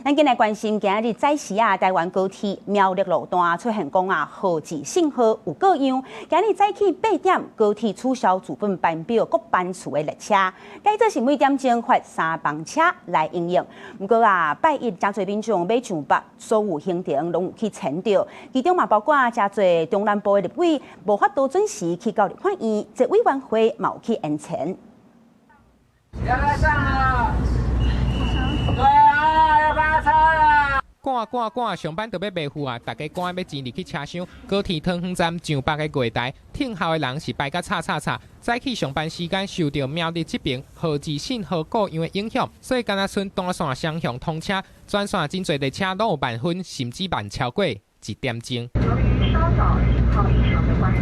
咱今來關心今日早時啊，台灣高鐵苗栗路段出現講號誌信號有過樣。今日早起8點，高鐵取消原本班表各班次的列車，改做是每點鐘發3班車來營運。不過拜一真濟民眾要上北，所有行程攏有去簽到，其中嘛包括真濟中南部的立委無法度準時去到立法院，這委員會嘛有去延簽。要來上了。對啊，要發車了！趕，上班就要賣赴啊！大家趕要錢入去車廂。高鐵桃園站上北的月台，聽候的人是排甲吵。早起上班時間受到苗栗這邊號誌信號過樣的影響，所以敢若剩單線雙向通車，專線真濟列車攏有慢分，甚至慢超過1點鐘。由於稍早信號異常的關係，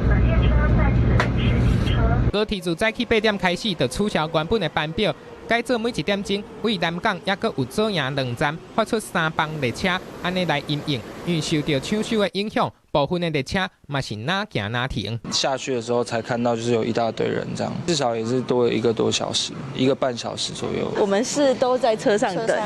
本列車在此臨時停車。高鐵自早起8點開始，就取消原本的班表。改做每1點鐘，為南港也閣有左營2站發出3班列車，安尼來營運。因為受到搶修的影響，部分的列車嘛是哪行哪停。下去的時候才看到，就是有一大堆人這樣，至少也是多了1個多小時，1個半小時左右。我們是都在車上等，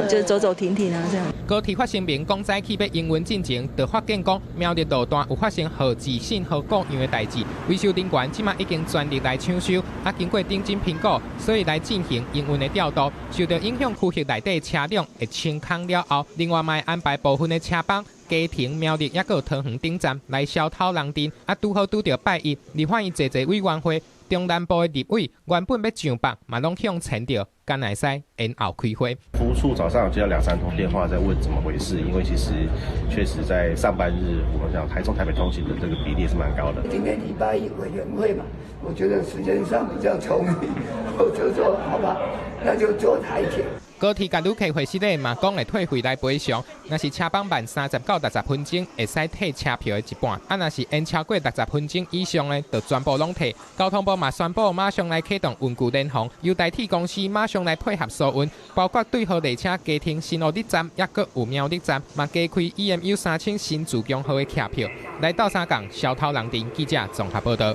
就走走停停啊這樣。高鐵發聲明講，早起要營運進前，就發現講苗栗路段有發生號誌信號過樣的代誌，維修人員即馬已經全力來搶修，經過定金評估，所以來進行營運的調度。受到影響區域內底車輛會清空了後，另外還安排部分的車幫加停苗栗，也閣桃園頂站來消透人陣。拄好拄到拜一，立法院濟委員會中南部的立委原本要上北，嘛攏向簽到，敢會使延後開會。服務處早上有接到2、3通電話，在問怎麼回事，因為其實確實在上班日，我們講台中台北通勤的這個比例是蠻高的。今天禮拜一委員會嘛，我覺得時間上比較充裕，我就說好吧，那就做台鐵。高鐵甲旅客會司咧嘛講會退費來賠償，若是車幫慢30到60分鐘，會使退車票的一半；若是延超過60分鐘以上呢，就全部攏退。交通部嘛宣布馬上來啟動運具聯防，由代替公司馬上來配合疏運，包括對號列車加停新蚵仔站，也閣有苗栗站嘛加開 EMU3000新自強號的客票。來到3港消透人陣，記者綜合報道。